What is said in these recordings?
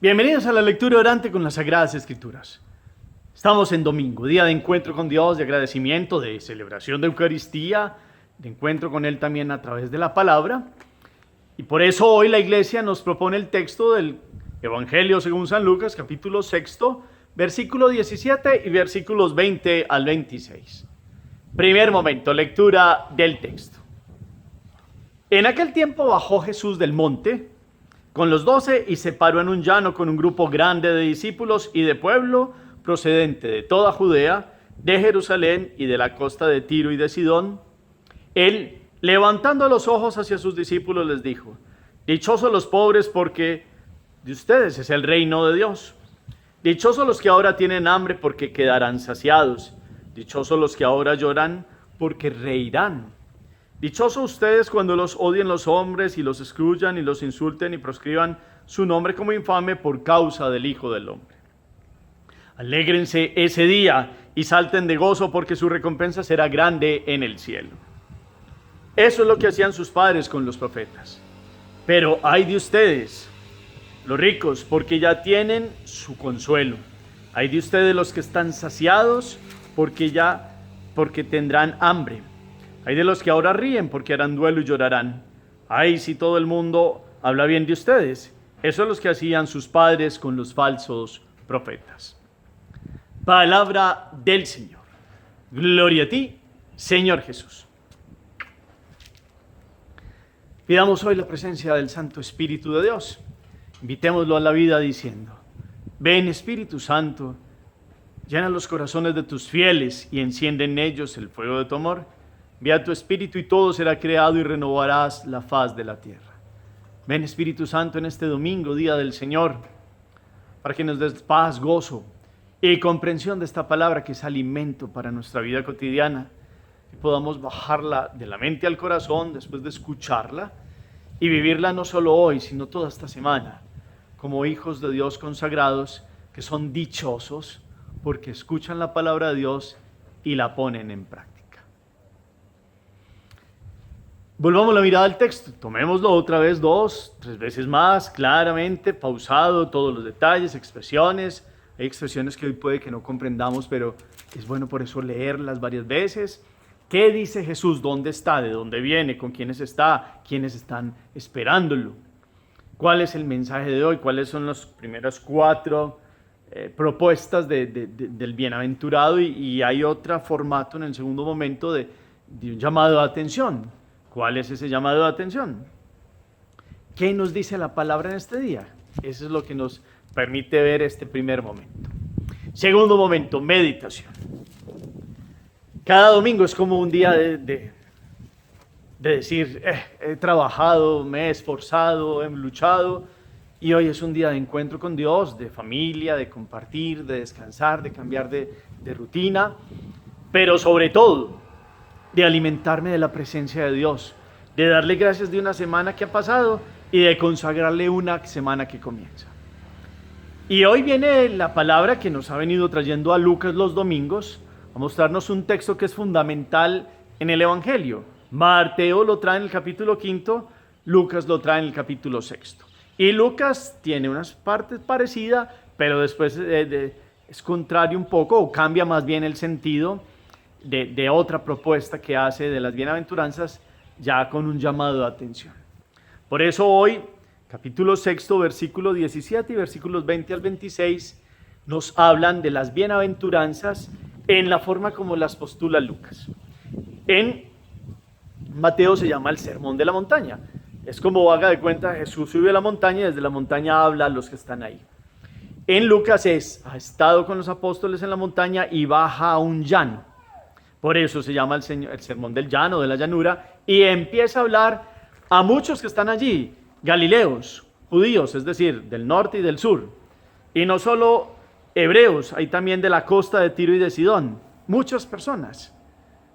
Bienvenidos a la lectura orante con las Sagradas Escrituras. Estamos en domingo, día de encuentro con Dios, de agradecimiento, de celebración de Eucaristía, de encuentro con Él también a través de la palabra. Y por eso hoy la Iglesia nos propone el texto del Evangelio según San Lucas, capítulo 6, versículo 17 y versículos 20 al 26. Primer momento, lectura del texto. En aquel tiempo bajó Jesús del monte con los 12 y se paró en un llano con un grupo grande de discípulos y de pueblo procedente de toda Judea, de Jerusalén y de la costa de Tiro y de Sidón. Él, levantando los ojos hacia sus discípulos, les dijo: dichosos los pobres, porque de ustedes es el reino de Dios. Dichosos los que ahora tienen hambre, porque quedarán saciados. Dichosos los que ahora lloran, porque reirán. Dichosos ustedes cuando los odien los hombres y los excluyan y los insulten y proscriban su nombre como infame por causa del Hijo del Hombre. Alégrense ese día y salten de gozo, porque su recompensa será grande en el cielo. Eso es lo que hacían sus padres con los profetas. Pero ay de ustedes, los ricos, porque ya tienen su consuelo. Ay de ustedes los que están saciados, porque tendrán hambre. Ay de los que ahora ríen, porque harán duelo y llorarán. Ay, si todo el mundo habla bien de ustedes. Eso es lo que hacían sus padres con los falsos profetas. Palabra del Señor. Gloria a ti, Señor Jesús. Pidamos hoy la presencia del Santo Espíritu de Dios. Invitémoslo a la vida diciendo: ven, Espíritu Santo, llena los corazones de tus fieles y enciende en ellos el fuego de tu amor. Envía tu Espíritu y todo será creado y renovarás la faz de la tierra. Ven, Espíritu Santo, en este domingo, día del Señor, para que nos des paz, gozo y comprensión de esta palabra que es alimento para nuestra vida cotidiana, y podamos bajarla de la mente al corazón después de escucharla y vivirla no solo hoy, sino toda esta semana, como hijos de Dios consagrados que son dichosos porque escuchan la palabra de Dios y la ponen en práctica. Volvamos la mirada al texto, tomémoslo otra vez 2, 3 veces más, claramente, pausado, todos los detalles, expresiones. Hay expresiones que hoy puede que no comprendamos, pero es bueno por eso leerlas varias veces. ¿Qué dice Jesús? ¿Dónde está? ¿De dónde viene? ¿Con quiénes está? ¿Quiénes están esperándolo? ¿Cuál es el mensaje de hoy? ¿Cuáles son las primeras 4 propuestas del bienaventurado? Y hay otro formato en el segundo momento de un llamado de atención. ¿Cuál es ese llamado de atención? ¿Qué nos dice la palabra en este día? Eso es lo que nos permite ver este primer momento. Segundo momento, meditación. Cada domingo es como un día de decir, he trabajado, me he esforzado, he luchado, y hoy es un día de encuentro con Dios, de familia, de compartir, de descansar, de cambiar de rutina, pero sobre todo, de alimentarme de la presencia de Dios, de darle gracias de una semana que ha pasado y de consagrarle una semana que comienza. Y hoy viene la palabra que nos ha venido trayendo a Lucas los domingos, a mostrarnos un texto que es fundamental en el Evangelio. Mateo lo trae en el capítulo 5, Lucas lo trae en el capítulo 6. Y Lucas tiene unas partes parecidas, pero después es contrario un poco, o cambia más bien el sentido de otra propuesta que hace de las bienaventuranzas, ya con un llamado de atención. Por eso hoy, capítulo 6, versículo 17 y versículos 20 al 26, nos hablan de las bienaventuranzas en la forma como las postula Lucas. En Mateo se llama el Sermón de la Montaña. Es como, haga de cuenta, Jesús sube a la montaña y desde la montaña habla a los que están ahí. En Lucas ha estado con los apóstoles en la montaña y baja a un llano. Por eso se llama el Sermón del Llano, de la llanura, y empieza a hablar a muchos que están allí, galileos, judíos, es decir, del norte y del sur. Y no solo hebreos, hay también de la costa de Tiro y de Sidón, muchas personas.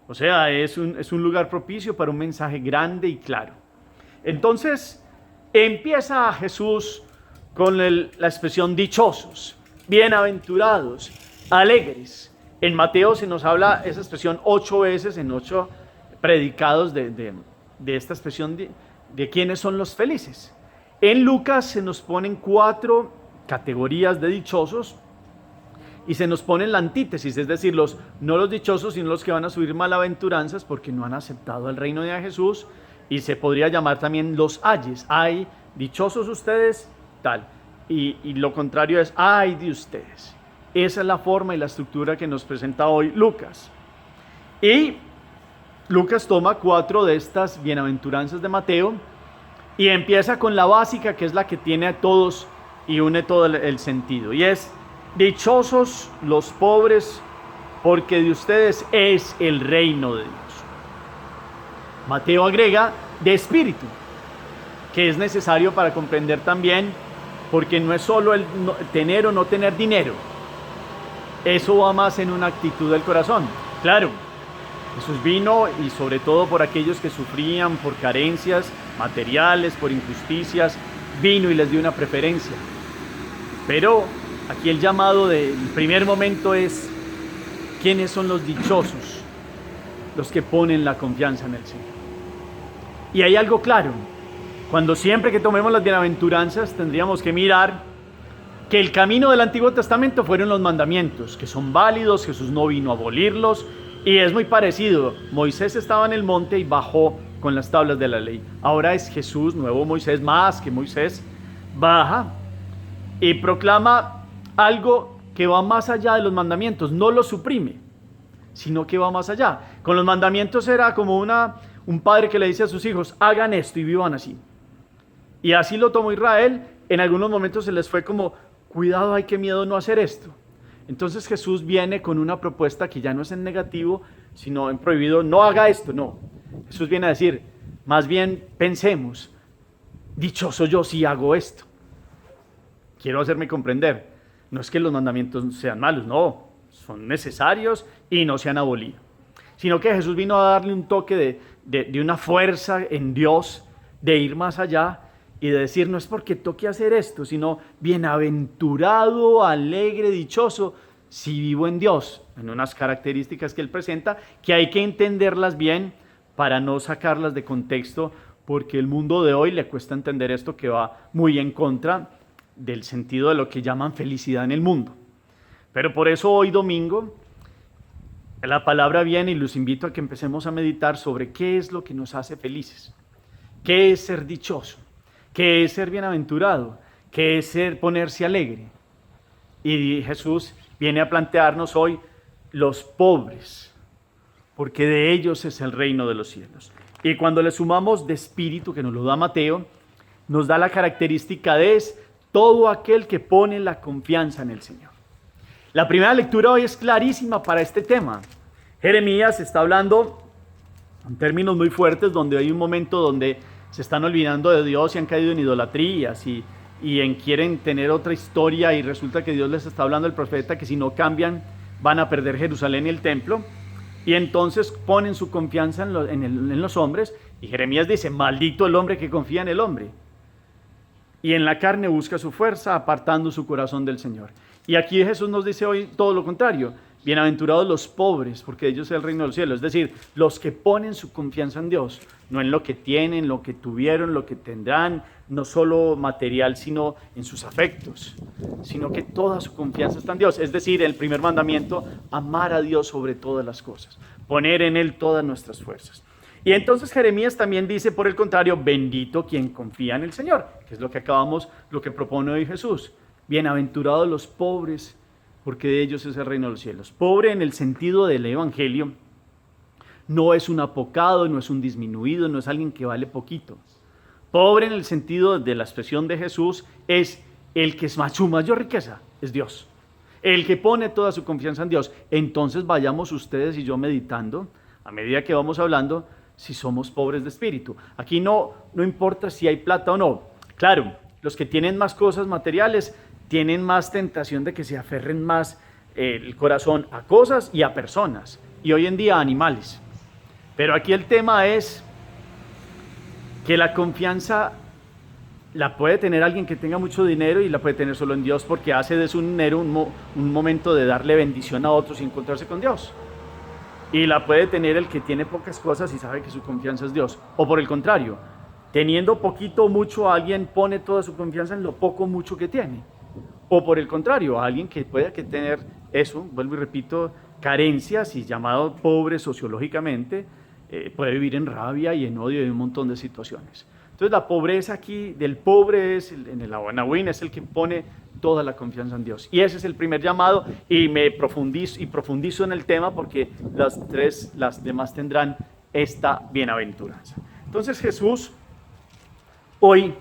O sea, es un lugar propicio para un mensaje grande y claro. Entonces, empieza Jesús con la expresión dichosos, bienaventurados, alegres. En Mateo se nos habla esa expresión 8 veces, en 8 predicados de esta expresión de quiénes son los felices. En Lucas se nos ponen 4 categorías de dichosos y se nos pone en la antítesis, es decir, no los dichosos, sino los que van a subir malaventuranzas porque no han aceptado el reino de Jesús, y se podría llamar también los ayes. Ay, dichosos ustedes, tal. Y lo contrario es, ay de ustedes. Esa es la forma y la estructura que nos presenta hoy Lucas. Y Lucas toma 4 de estas bienaventuranzas de Mateo y empieza con la básica, que es la que tiene a todos y une todo el sentido. Y es, dichosos los pobres, porque de ustedes es el reino de Dios. Mateo agrega, de espíritu, que es necesario para comprender también, porque no es solo el tener o no tener dinero. Eso va más en una actitud del corazón. Claro, Jesús vino y sobre todo por aquellos que sufrían por carencias materiales, por injusticias, vino y les dio una preferencia. Pero aquí el llamado del primer momento es, ¿quiénes son los dichosos? Los que ponen la confianza en el Señor. Y hay algo claro, cuando siempre que tomemos las bienaventuranzas tendríamos que mirar que el camino del Antiguo Testamento fueron los mandamientos, que son válidos, Jesús no vino a abolirlos, y es muy parecido. Moisés estaba en el monte y bajó con las tablas de la ley. Ahora es Jesús, nuevo Moisés, más que Moisés, baja y proclama algo que va más allá de los mandamientos, no los suprime, sino que va más allá. Con los mandamientos era como un padre que le dice a sus hijos, hagan esto y vivan así. Y así lo tomó Israel. En algunos momentos se les fue como, cuidado, ay, qué miedo no hacer esto. Entonces Jesús viene con una propuesta que ya no es en negativo, sino en prohibido, no haga esto, no. Jesús viene a decir, más bien pensemos, dichoso yo si hago esto. Quiero hacerme comprender, no es que los mandamientos sean malos, no, son necesarios y no se han abolido, sino que Jesús vino a darle un toque de una fuerza en Dios, de ir más allá y de decir, no es porque toque hacer esto, sino bienaventurado, alegre, dichoso, si vivo en Dios, en unas características que Él presenta, que hay que entenderlas bien para no sacarlas de contexto, porque el mundo de hoy le cuesta entender esto, que va muy en contra del sentido de lo que llaman felicidad en el mundo. Pero por eso hoy domingo la palabra viene y los invito a que empecemos a meditar sobre qué es lo que nos hace felices, qué es ser dichoso, qué es ser bienaventurado, qué es ponerse alegre. Y Jesús viene a plantearnos hoy los pobres, porque de ellos es el reino de los cielos. Y cuando le sumamos de espíritu, que nos lo da Mateo, nos da la característica de todo aquel que pone la confianza en el Señor. La primera lectura hoy es clarísima para este tema. Jeremías está hablando en términos muy fuertes, donde hay un momento donde se están olvidando de Dios y han caído en idolatrías y quieren tener otra historia, y resulta que Dios les está hablando al profeta que si no cambian van a perder Jerusalén y el templo, y entonces ponen su confianza en los hombres, y Jeremías dice, maldito el hombre que confía en el hombre, y en la carne busca su fuerza, apartando su corazón del Señor. Y aquí Jesús nos dice hoy todo lo contrario, bienaventurados los pobres, porque de ellos es el reino de los cielos, es decir, los que ponen su confianza en Dios, no en lo que tienen, lo que tuvieron, lo que tendrán, no solo material, sino en sus afectos, sino que toda su confianza está en Dios. Es decir, el primer mandamiento, amar a Dios sobre todas las cosas, poner en Él todas nuestras fuerzas. Y entonces Jeremías también dice, por el contrario, bendito quien confía en el Señor, que es lo que propone hoy Jesús. Bienaventurados los pobres, porque de ellos es el reino de los cielos. Pobre en el sentido del evangelio no es un apocado, no es un disminuido, no es alguien que vale poquito. Pobre en el sentido de la expresión de Jesús es el que es su mayor riqueza, es Dios. El que pone toda su confianza en Dios. Entonces vayamos ustedes y yo meditando, a medida que vamos hablando, si somos pobres de espíritu. Aquí no importa si hay plata o no. Claro, los que tienen más cosas materiales tienen más tentación de que se aferren más el corazón a cosas y a personas, y hoy en día a animales. Pero aquí el tema es que la confianza la puede tener alguien que tenga mucho dinero y la puede tener solo en Dios, porque hace de su dinero un momento de darle bendición a otros y encontrarse con Dios. Y la puede tener el que tiene pocas cosas y sabe que su confianza es Dios. O por el contrario, teniendo poquito o mucho, alguien pone toda su confianza en lo poco o mucho que tiene. O por el contrario, a alguien que pueda que tener eso, vuelvo y repito, carencias y llamado pobre sociológicamente, puede vivir en rabia y en odio y un montón de situaciones. Entonces la pobreza aquí del pobre en el Awanawin es el que pone toda la confianza en Dios. Y ese es el primer llamado y profundizo en el tema porque las demás tendrán esta bienaventuranza. Entonces Jesús hoy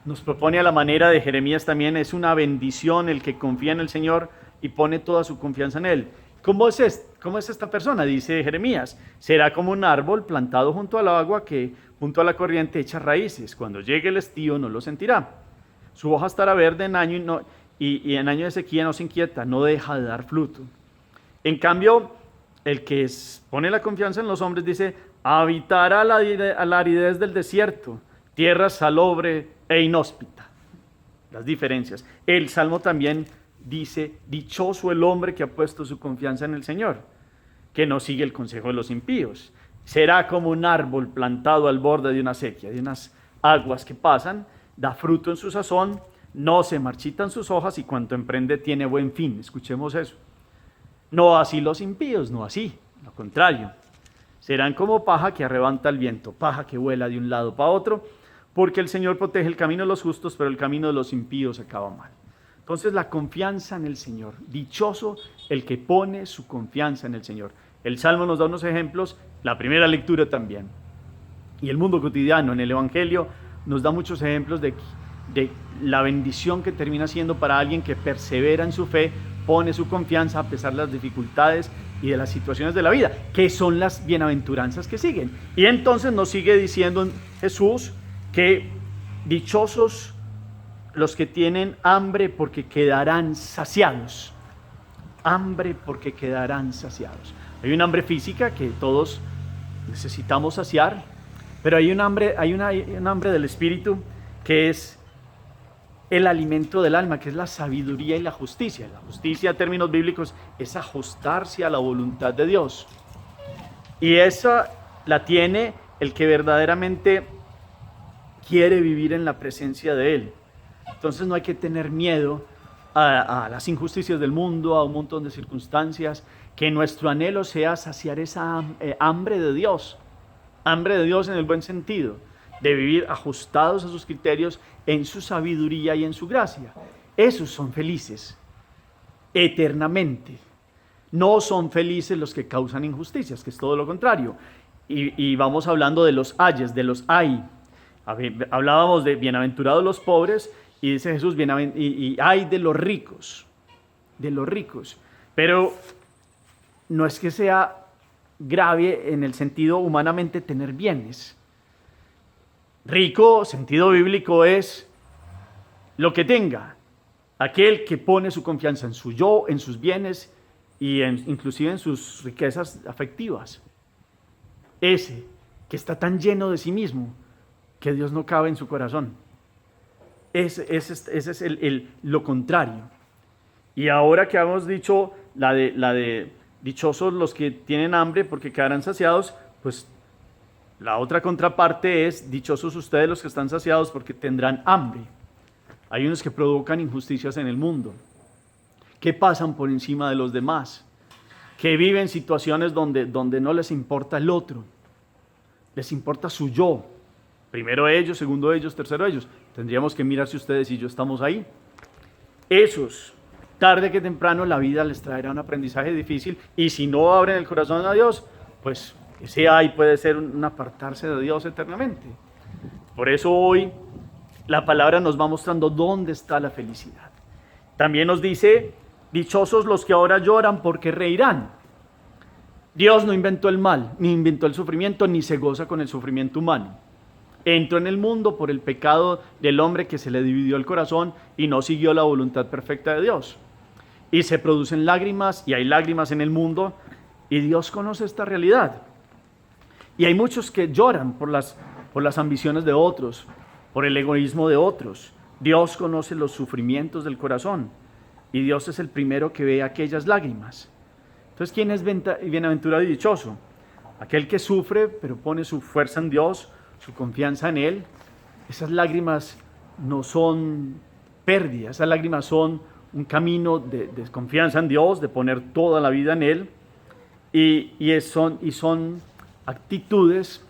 nos propone a la manera de Jeremías también, es una bendición el que confía en el Señor y pone toda su confianza en Él. ¿Cómo es esta persona? Dice Jeremías, será como un árbol plantado junto al agua que junto a la corriente echa raíces. Cuando llegue el estío no lo sentirá. Su hoja estará verde en año y en año de sequía no se inquieta, no deja de dar fruto. En cambio, el que pone la confianza en los hombres dice, habitará a la aridez del desierto, tierra salobre e inhóspita. Las diferencias. El Salmo también dice, dichoso el hombre que ha puesto su confianza en el Señor, que no sigue el consejo de los impíos. Será como un árbol plantado al borde de una sequía, de unas aguas que pasan, da fruto en su sazón, no se marchitan sus hojas y cuanto emprende tiene buen fin. Escuchemos eso. No así los impíos, no así, lo contrario. Serán como paja que arrebata el viento, paja que vuela de un lado para otro, porque el Señor protege el camino de los justos, pero el camino de los impíos acaba mal. Entonces la confianza en el Señor, dichoso el que pone su confianza en el Señor. El Salmo nos da unos ejemplos, la primera lectura también. Y el mundo cotidiano en el Evangelio nos da muchos ejemplos de la bendición que termina siendo para alguien que persevera en su fe, pone su confianza a pesar de las dificultades y de las situaciones de la vida, que son las bienaventuranzas que siguen. Y entonces nos sigue diciendo Jesús que dichosos los que tienen hambre porque quedarán saciados. Hambre porque quedarán saciados. Hay un hambre física que todos necesitamos saciar, pero hay un hambre del espíritu que es el alimento del alma, que es la sabiduría y la justicia. La justicia, en términos bíblicos, es ajustarse a la voluntad de Dios. Y esa la tiene el que verdaderamente quiere vivir en la presencia de Él. Entonces no hay que tener miedo a las injusticias del mundo, a un montón de circunstancias, que nuestro anhelo sea saciar esa hambre de Dios en el buen sentido, de vivir ajustados a sus criterios, en su sabiduría y en su gracia. Esos son felices eternamente. No son felices los que causan injusticias, que es todo lo contrario. Y vamos hablando de los ayes, de los ay. Hablábamos de bienaventurados los pobres, y dice Jesús, y ay de los ricos, Pero no es que sea grave en el sentido humanamente tener bienes. Rico, sentido bíblico, es lo que tenga. Aquel que pone su confianza en su yo, en sus bienes y inclusive en sus riquezas afectivas. Ese que está tan lleno de sí mismo que Dios no cabe en su corazón. Ese es lo contrario. Y ahora que hemos dicho la de dichosos los que tienen hambre porque quedarán saciados, pues la otra contraparte es dichosos ustedes los que están saciados porque tendrán hambre. Hay unos que provocan injusticias en el mundo, que pasan por encima de los demás, que viven situaciones donde no les importa el otro, les importa su yo. Primero ellos, segundo ellos, tercero ellos. Tendríamos que mirar si ustedes y yo estamos ahí. Esos, tarde que temprano, la vida les traerá un aprendizaje difícil, y si no abren el corazón a Dios, pues ese ay puede ser un apartarse de Dios eternamente. Por eso hoy la palabra nos va mostrando dónde está la felicidad. También nos dice, dichosos los que ahora lloran porque reirán. Dios no inventó el mal, ni inventó el sufrimiento, ni se goza con el sufrimiento humano. Entró en el mundo por el pecado del hombre que se le dividió el corazón y no siguió la voluntad perfecta de Dios. Y se producen lágrimas, y hay lágrimas en el mundo, y Dios conoce esta realidad. Y hay muchos que lloran por las ambiciones de otros, por el egoísmo de otros. Dios conoce los sufrimientos del corazón, y Dios es el primero que ve aquellas lágrimas. Entonces, ¿quién es bienaventurado y dichoso? Aquel que sufre, pero pone su fuerza en Dios, su confianza en Él. Esas lágrimas no son pérdida, esas lágrimas son un camino de confianza en Dios, de poner toda la vida en Él, son actitudes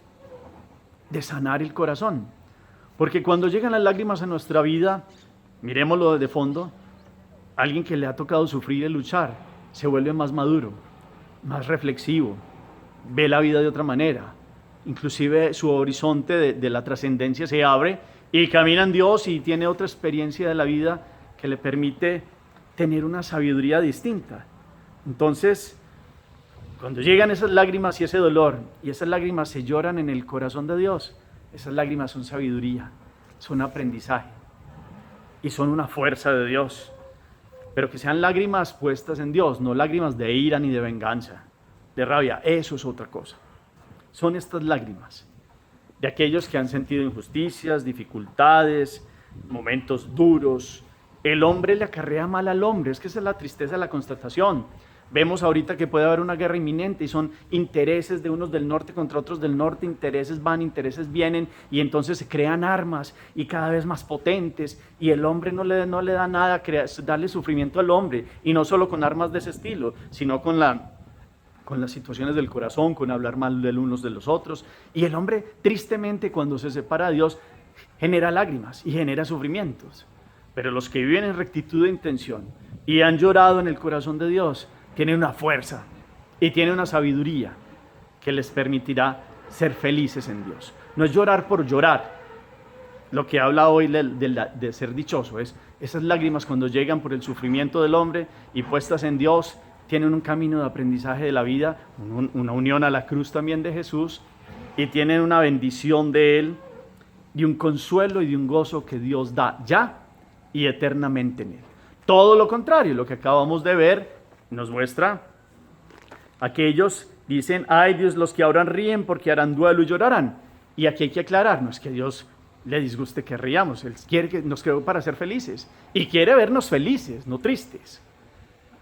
de sanar el corazón. Porque cuando llegan las lágrimas a nuestra vida, miremoslo de fondo, alguien que le ha tocado sufrir y luchar, se vuelve más maduro, más reflexivo, ve la vida de otra manera, inclusive su horizonte de la trascendencia se abre y camina en Dios y tiene otra experiencia de la vida que le permite tener una sabiduría distinta. Entonces, cuando llegan esas lágrimas y ese dolor, y esas lágrimas se lloran en el corazón de Dios, esas lágrimas son sabiduría, son aprendizaje y son una fuerza de Dios. Pero que sean lágrimas puestas en Dios, no lágrimas de ira ni de venganza, de rabia, eso es otra cosa. Son estas lágrimas de aquellos que han sentido injusticias, dificultades, momentos duros. El hombre le acarrea mal al hombre, es que esa es la tristeza de la constatación. Vemos ahorita que puede haber una guerra inminente y son intereses de unos del norte contra otros del norte, intereses van, intereses vienen y entonces se crean armas y cada vez más potentes y el hombre no le da nada, darle sufrimiento al hombre y no solo con armas de ese estilo, sino con las situaciones del corazón, con hablar mal de unos de los otros. Y el hombre tristemente cuando se separa de Dios genera lágrimas y genera sufrimientos. Pero los que viven en rectitud de intención y han llorado en el corazón de Dios, tienen una fuerza y tienen una sabiduría que les permitirá ser felices en Dios. No es llorar por llorar. Lo que habla hoy de ser dichoso es esas lágrimas cuando llegan por el sufrimiento del hombre y puestas en Dios, tienen un camino de aprendizaje de la vida, una unión a la cruz también de Jesús y tienen una bendición de Él y un consuelo y de un gozo que Dios da ya y eternamente en Él. Todo lo contrario, lo que acabamos de ver nos muestra, aquellos dicen, ay Dios, los que ahora ríen porque harán duelo y llorarán. Y aquí hay que aclarar, no es que a Dios le disguste que riamos, Él quiere que nos creó para ser felices y quiere vernos felices, no tristes.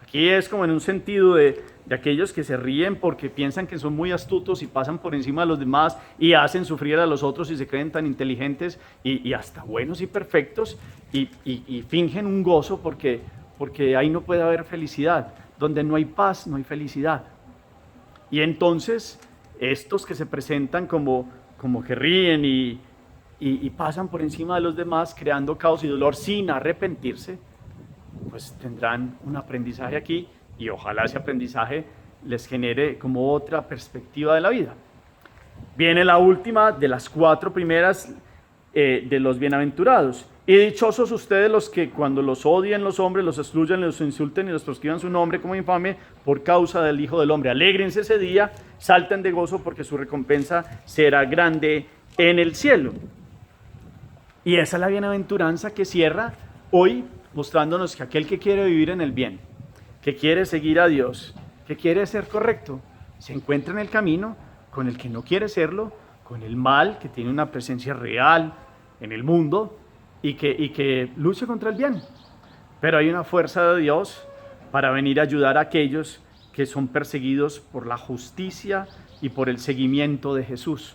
Aquí es como en un sentido de aquellos que se ríen porque piensan que son muy astutos y pasan por encima de los demás y hacen sufrir a los otros y se creen tan inteligentes y hasta buenos y perfectos y fingen un gozo porque ahí no puede haber felicidad. Donde no hay paz, no hay felicidad. Y entonces, estos que se presentan como que ríen y pasan por encima de los demás, creando caos y dolor sin arrepentirse, pues tendrán un aprendizaje aquí y ojalá ese aprendizaje les genere como otra perspectiva de la vida. Viene la última de las 4 primeras de los bienaventurados. Y dichosos ustedes los que cuando los odien los hombres, los excluyan, los insulten y los proscriban su nombre como infame por causa del Hijo del Hombre. Alégrense ese día, salten de gozo porque su recompensa será grande en el cielo. Y esa es la bienaventuranza que cierra hoy mostrándonos que aquel que quiere vivir en el bien, que quiere seguir a Dios, que quiere ser correcto, se encuentra en el camino con el que no quiere serlo, con el mal que tiene una presencia real en el mundo, y que luche contra el bien. Pero hay una fuerza de Dios para venir a ayudar a aquellos que son perseguidos por la justicia y por el seguimiento de Jesús.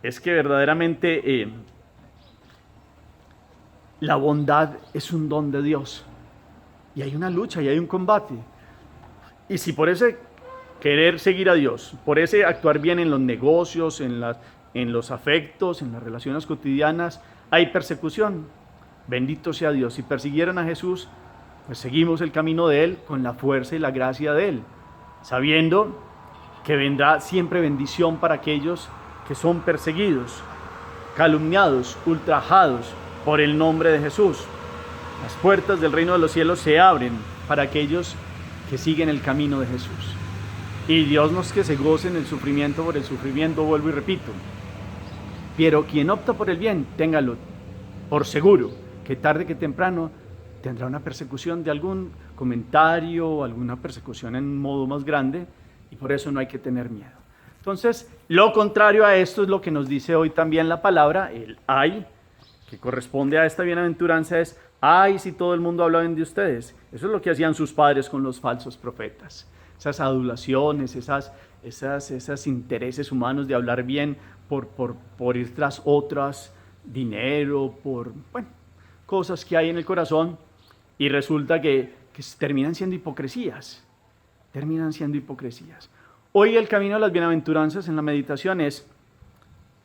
Es que verdaderamente la bondad es un don de Dios y hay una lucha y hay un combate. Y si por ese querer seguir a Dios, por ese actuar bien en los negocios, en los afectos, en las relaciones cotidianas, hay persecución, bendito sea Dios. Si persiguieron a Jesús, pues seguimos el camino de Él con la fuerza y la gracia de Él, sabiendo que vendrá siempre bendición para aquellos que son perseguidos, calumniados, ultrajados por el nombre de Jesús. Las puertas del reino de los cielos se abren para aquellos que siguen el camino de Jesús. Y Dios nos que se goce en el sufrimiento por el sufrimiento, vuelvo y repito. Pero quien opta por el bien, téngalo por seguro, que tarde que temprano tendrá una persecución de algún comentario, alguna persecución en un modo más grande, y por eso no hay que tener miedo. Entonces, lo contrario a esto es lo que nos dice hoy también la palabra, el ay, que corresponde a esta bienaventuranza es, ay, si todo el mundo habla bien de ustedes. Eso es lo que hacían sus padres con los falsos profetas. Esas adulaciones, esos intereses humanos de hablar bien por ir tras otras, dinero, cosas que hay en el corazón. Y resulta que terminan siendo hipocresías. Terminan siendo hipocresías. Hoy el camino de las bienaventuranzas en la meditación es,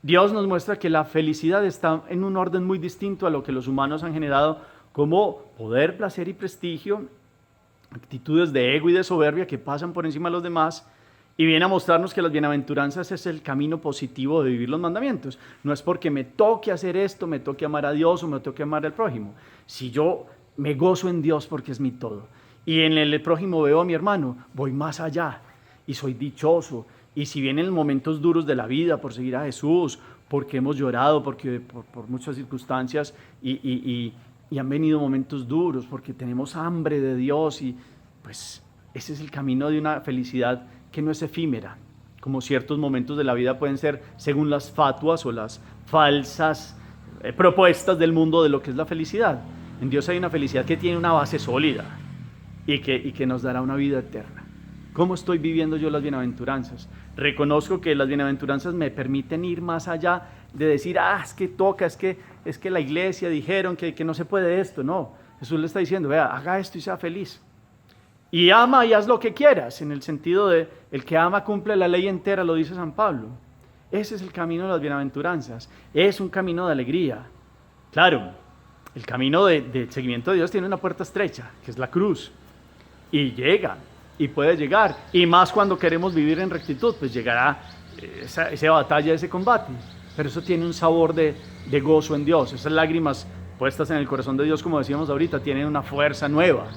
Dios nos muestra que la felicidad está en un orden muy distinto a lo que los humanos han generado como poder, placer y prestigio, actitudes de ego y de soberbia que pasan por encima de los demás, y viene a mostrarnos que las bienaventuranzas es el camino positivo de vivir los mandamientos. No es porque me toque hacer esto, me toque amar a Dios o me toque amar al prójimo. Si yo me gozo en Dios porque es mi todo, y en el prójimo veo a mi hermano, voy más allá y soy dichoso. Y si vienen momentos duros de la vida por seguir a Jesús, porque hemos llorado, porque por muchas circunstancias y han venido momentos duros, porque tenemos hambre de Dios, y pues ese es el camino de una felicidad que no es efímera, como ciertos momentos de la vida pueden ser según las fatuas o las falsas propuestas del mundo de lo que es la felicidad. En Dios hay una felicidad que tiene una base sólida y que nos dará una vida eterna. ¿Cómo estoy viviendo yo las bienaventuranzas? Reconozco que las bienaventuranzas me permiten ir más allá de decir, es que toca, es que la iglesia dijeron que no se puede esto. No, Jesús le está diciendo, vea, haga esto y sea feliz. Y ama y haz lo que quieras, en el sentido de el que ama cumple la ley entera, lo dice San Pablo. Ese es el camino de las bienaventuranzas, es un camino de alegría. Claro, el camino de seguimiento de Dios tiene una puerta estrecha, que es la cruz, y llega, y puede llegar, y más cuando queremos vivir en rectitud, pues llegará esa batalla, ese combate, pero eso tiene un sabor de gozo en Dios. Esas lágrimas puestas en el corazón de Dios, como decíamos ahorita, tienen una fuerza nueva.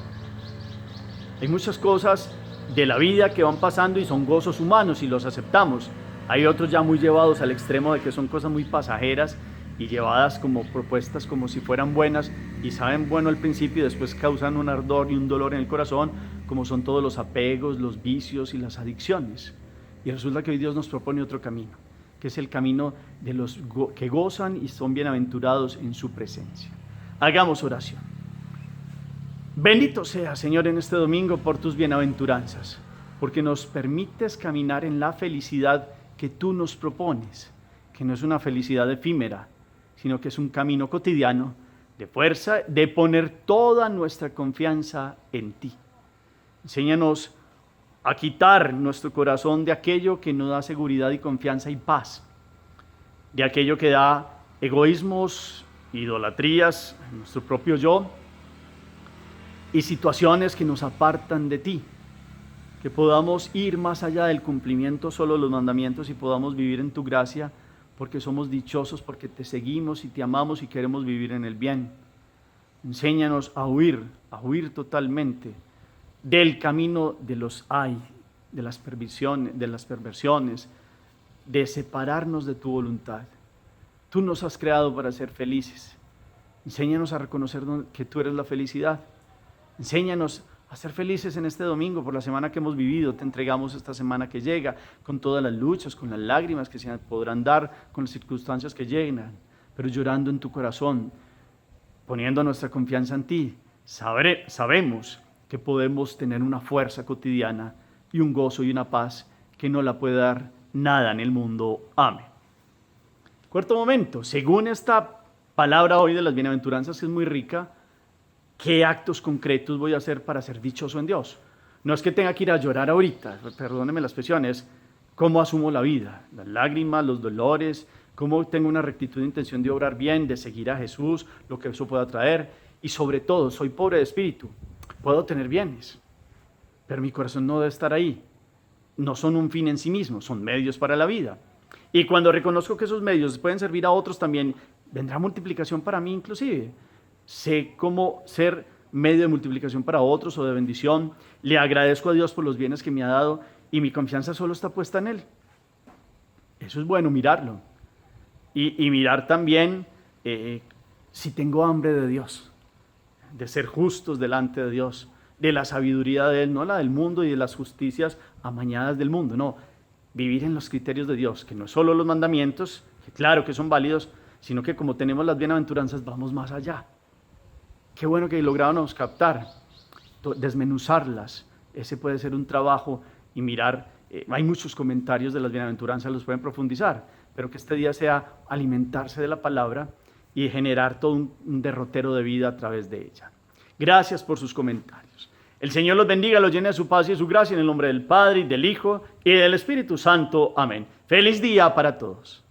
Hay muchas cosas de la vida que van pasando y son gozos humanos y los aceptamos. Hay otros ya muy llevados al extremo de que son cosas muy pasajeras y llevadas como propuestas como si fueran buenas y saben bueno al principio y después causan un ardor y un dolor en el corazón, como son todos los apegos, los vicios y las adicciones. Y resulta que hoy Dios nos propone otro camino, que es el camino de los que gozan y son bienaventurados en su presencia. Hagamos oración. Bendito sea, Señor, en este domingo por tus bienaventuranzas, porque nos permites caminar en la felicidad que tú nos propones, que no es una felicidad efímera, sino que es un camino cotidiano de fuerza, de poner toda nuestra confianza en ti. Enséñanos a quitar nuestro corazón de aquello que no da seguridad y confianza y paz, de aquello que da egoísmos, idolatrías, nuestro propio yo, y situaciones que nos apartan de ti, que podamos ir más allá del cumplimiento solo de los mandamientos y podamos vivir en tu gracia, porque somos dichosos, porque te seguimos y te amamos y queremos vivir en el bien. Enséñanos a huir totalmente del camino de los de las perversiones, de separarnos de tu voluntad. Tú nos has creado para ser felices. Enséñanos a reconocer que tú eres la felicidad. Enséñanos a ser felices en este domingo por la semana que hemos vivido. Te entregamos esta semana que llega con todas las luchas, con las lágrimas que se podrán dar, con las circunstancias que llegan, pero llorando en tu corazón, poniendo nuestra confianza en ti. Sabemos que podemos tener una fuerza cotidiana y un gozo y una paz que no la puede dar nada en el mundo. Amén. Cuarto momento, según esta palabra hoy de las bienaventuranzas, que es muy rica, ¿qué actos concretos voy a hacer para ser dichoso en Dios? No es que tenga que ir a llorar ahorita, perdóneme la expresión, es cómo asumo la vida, las lágrimas, los dolores, cómo tengo una rectitud de intención de obrar bien, de seguir a Jesús, lo que eso pueda traer, y sobre todo, soy pobre de espíritu, puedo tener bienes, pero mi corazón no debe estar ahí, no son un fin en sí mismo, son medios para la vida. Y cuando reconozco que esos medios pueden servir a otros también, vendrá multiplicación para mí inclusive. Sé cómo ser medio de multiplicación para otros o de bendición. Le agradezco a Dios por los bienes que me ha dado y mi confianza solo está puesta en Él. Eso es bueno, mirarlo. Y mirar también si tengo hambre de Dios, de ser justos delante de Dios, de la sabiduría de Él, no la del mundo y de las justicias amañadas del mundo, no. Vivir en los criterios de Dios, que no es solo los mandamientos, que claro que son válidos, sino que como tenemos las bienaventuranzas vamos más allá. Qué bueno que logramos captar, desmenuzarlas. Ese puede ser un trabajo y mirar. Hay muchos comentarios de las bienaventuranzas, los pueden profundizar, pero que este día sea alimentarse de la palabra y generar todo un derrotero de vida a través de ella. Gracias por sus comentarios. El Señor los bendiga, los llene de su paz y de su gracia en el nombre del Padre, y del Hijo, y del Espíritu Santo. Amén. Feliz día para todos.